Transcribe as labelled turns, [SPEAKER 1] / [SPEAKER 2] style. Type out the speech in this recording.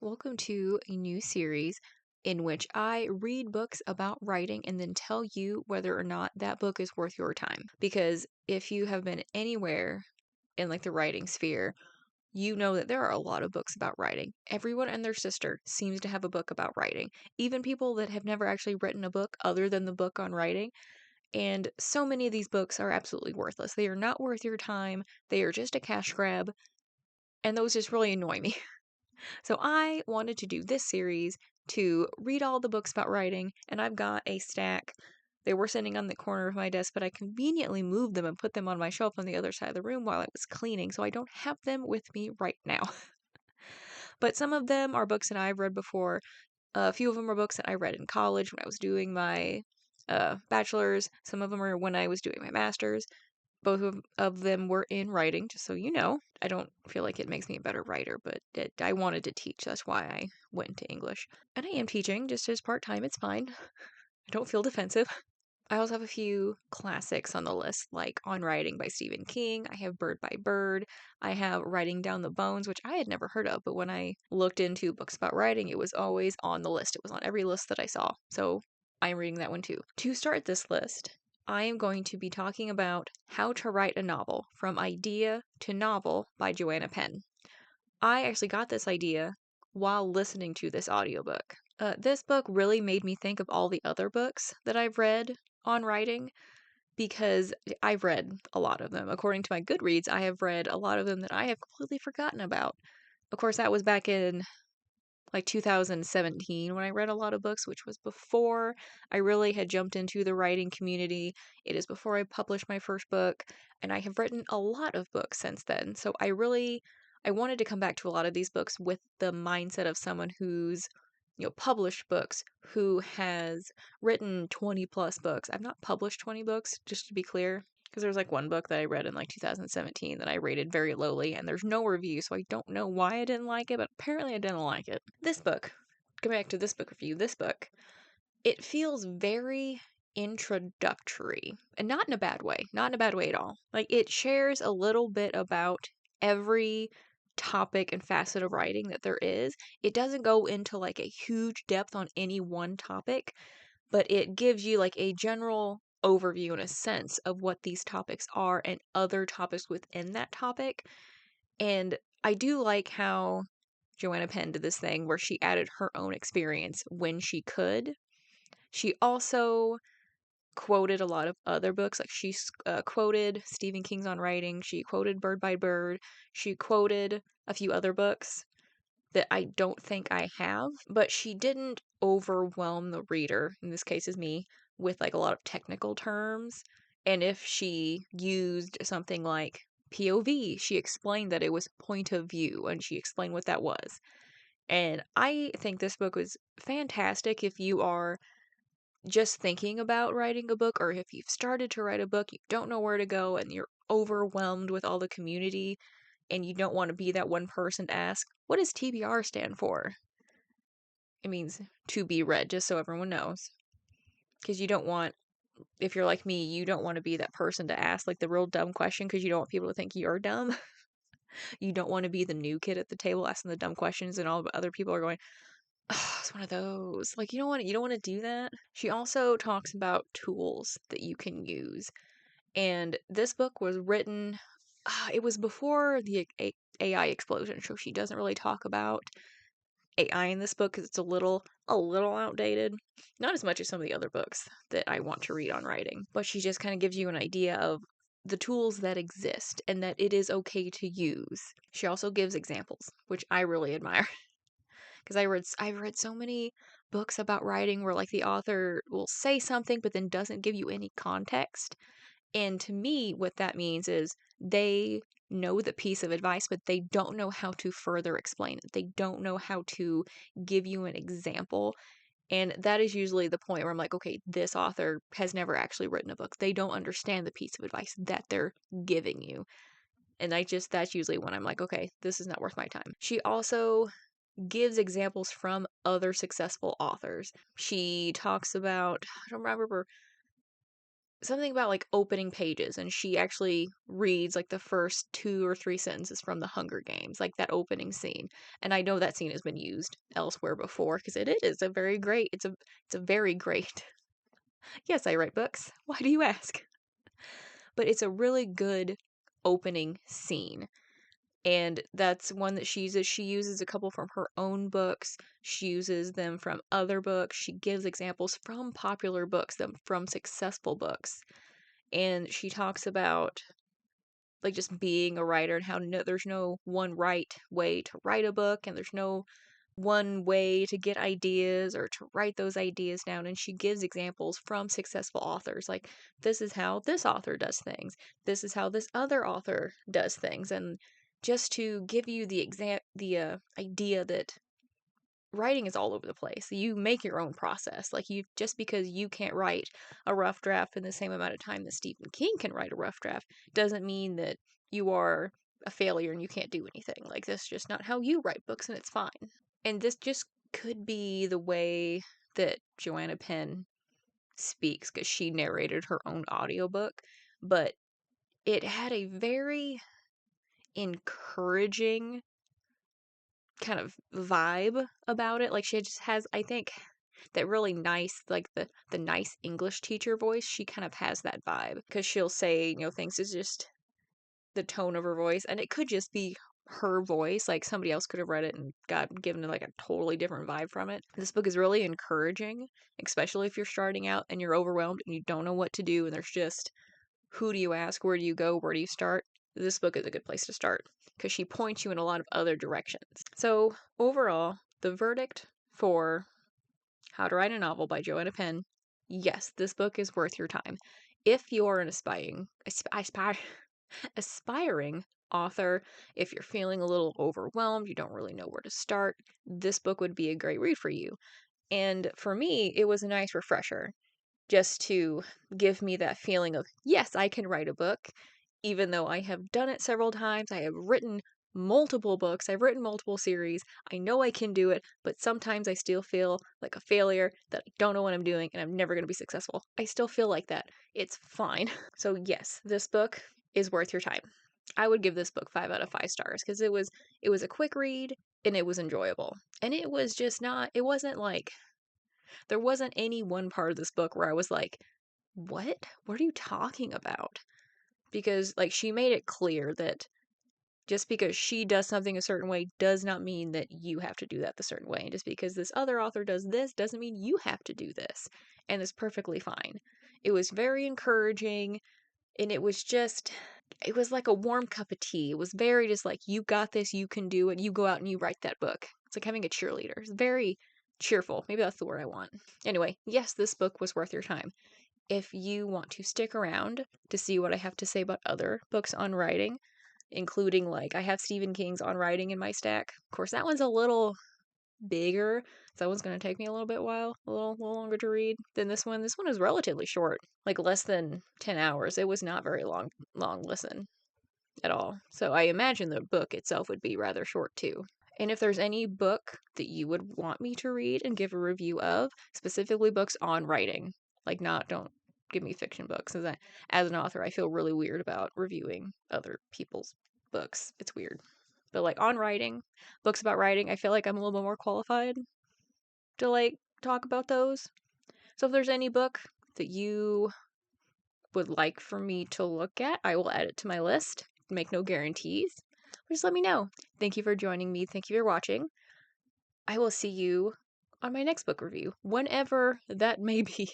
[SPEAKER 1] Welcome to a new series in which I read books about writing and then tell you whether or not that book is worth your time. Because if you have been anywhere in like the writing sphere, you know that there are a lot of books about writing. Everyone and their sister seems to have a book about writing. Even people that have never actually written a book other than the book on writing. And so many of these books are absolutely worthless. They are not worth your time. They are just a cash grab. And those just really annoy me. So I wanted to do this series to read all the books about writing, and I've got a stack. They were sitting on the corner of my desk, but I conveniently moved them and put them on my shelf on the other side of the room while I was cleaning, so I don't have them with me right now. But some of them are books that I've read before. A few of them are books that I read in college when I was doing my bachelor's. Some of them are when I was doing my master's. Both of them were in writing, just so you know. I don't feel like it makes me a better writer, but I wanted to teach. That's why I went into English. And I am teaching just as part time. It's fine. I don't feel defensive. I also have a few classics on the list, like On Writing by Stephen King. I have Bird by Bird. I have Writing Down the Bones, which I had never heard of, but when I looked into books about writing, it was always on the list. It was on every list that I saw. So I'm reading that one too. To start this list, I am going to be talking about How to Write a Novel from Idea to Novel by Joanna Penn. I actually got this idea while listening to this audiobook. This book really made me think of all the other books that I've read on writing because I've read a lot of them. According to my Goodreads, I have read a lot of them that I have completely forgotten about. Of course, that was back in like 2017 when I read a lot of books, which was before I really had jumped into the writing community. It is before I published my first book, and I have written a lot of books since then. So I wanted to come back to a lot of these books with the mindset of someone who's published books, who has written 20 plus books. I've not published 20 books, just to be clear, because there's like one book that I read in like 2017 that I rated very lowly, and there's no review, so I don't know why I didn't like it, but apparently I didn't like it. This book, going back to this book review, this book, it feels very introductory, and not in a bad way, not in a bad way at all. Like, it shares a little bit about every topic and facet of writing that there is. It doesn't go into like a huge depth on any one topic, but it gives you like a general overview and a sense of what these topics are and other topics within that topic. And I do like how Joanna Penn did this thing where she added her own experience when she could. She also quoted a lot of other books. Like she quoted Stephen King's On Writing. She quoted Bird by Bird. She quoted a few other books that I don't think I have, but she didn't overwhelm the reader, in this case is me, with like a lot of technical terms. And if she used something like POV, she explained that it was point of view and she explained what that was. And I think this book was fantastic if you are just thinking about writing a book, or if you've started to write a book, you don't know where to go, and you're overwhelmed with all the community, and you don't want to be that one person to ask, what does TBR stand for? It means to be read, just so everyone knows. Because you don't want, if you're like me, you don't want to be that person to ask like the real dumb question because you don't want people to think you're dumb. You don't want to be the new kid at the table asking the dumb questions and all the other people are going, oh, it's one of those. Like you don't want to do that. She also talks about tools that you can use. And this book was written it was before the AI explosion, so she doesn't really talk about AI in this book because it's a little outdated. Not as much as some of the other books that I want to read on writing, but she just kind of gives you an idea of the tools that exist and that it is okay to use. She also gives examples, which I really admire because I've read so many books about writing where like the author will say something but then doesn't give you any context. And to me, what that means is they know the piece of advice, but they don't know how to further explain it. They don't know how to give you an example. And that is usually the point where I'm like, okay, this author has never actually written a book. They don't understand the piece of advice that they're giving you. And that's usually when I'm like, okay, this is not worth my time. She also gives examples from other successful authors. She talks about, I don't remember something about like opening pages, and she actually reads like the first 2 or 3 sentences from the Hunger Games, like that opening scene. And I know that scene has been used elsewhere before because it is a very great, it's a very great. Yes, I write books. Why do you ask? But it's a really good opening scene. And that's one that she uses. She uses a couple from her own books. She uses them from other books. She gives examples from popular books, them from successful books. And she talks about like just being a writer and how there's no one right way to write a book, and there's no one way to get ideas or to write those ideas down. And she gives examples from successful authors, like this is how this author does things, this is how this other author does things. And just to give you the idea that writing is all over the place. You make your own process. Like you just because you can't write a rough draft in the same amount of time that Stephen King can write a rough draft doesn't mean that you are a failure and you can't do anything. Like that's just not how you write books, and it's fine. And this just could be the way that Joanna Penn speaks because she narrated her own audiobook, but it had a very encouraging kind of vibe about it. Like she just has, I think, that really nice, like the nice English teacher voice. She kind of has that vibe because she'll say, things is just the tone of her voice, and it could just be her voice. Like somebody else could have read it and got given like a totally different vibe from it. This book is really encouraging, especially if you're starting out and you're overwhelmed and you don't know what to do, and there's just who do you ask, where do you go, where do you start. This book is a good place to start because she points you in a lot of other directions. So overall, the verdict for How to Write a Novel by Joanna Penn: yes, this book is worth your time. If you're an aspiring author, if you're feeling a little overwhelmed, you don't really know where to start, this book would be a great read for you. And for me, it was a nice refresher just to give me that feeling of, yes, I can write a book, even though I have done it several times. I have written multiple books, I've written multiple series. I know I can do it, but sometimes I still feel like a failure, that I don't know what I'm doing, and I'm never going to be successful. I still feel like that. It's fine. So, yes, this book is worth your time. I would give this book 5 out of 5 stars because it was a quick read and it was enjoyable. And it was just not, it wasn't like, there wasn't any one part of this book where I was like, what? What are you talking about? Because, like, she made it clear that just because she does something a certain way does not mean that you have to do that the certain way. And just because this other author does this doesn't mean you have to do this. And it's perfectly fine. It was very encouraging, and it was like a warm cup of tea. It was very just like, you got this, you can do it, you go out and you write that book. It's like having a cheerleader. It's very cheerful. Maybe that's the word I want. Anyway, yes, this book was worth your time. If you want to stick around to see what I have to say about other books on writing, including like I have Stephen King's On Writing in my stack. Of course, that one's a little bigger. So that one's going to take me a little longer to read than this one. This one is relatively short, like less than 10 hours. It was not very long listen at all. So I imagine the book itself would be rather short too. And if there's any book that you would want me to read and give a review of, specifically books on writing, like don't give me fiction books. As an author, I feel really weird about reviewing other people's books. It's weird. But like on writing, books about writing, I feel like I'm a little bit more qualified to like talk about those. So if there's any book that you would like for me to look at, I will add it to my list. Make no guarantees. Just let me know. Thank you for joining me. Thank you for watching. I will see you on my next book review, whenever that may be.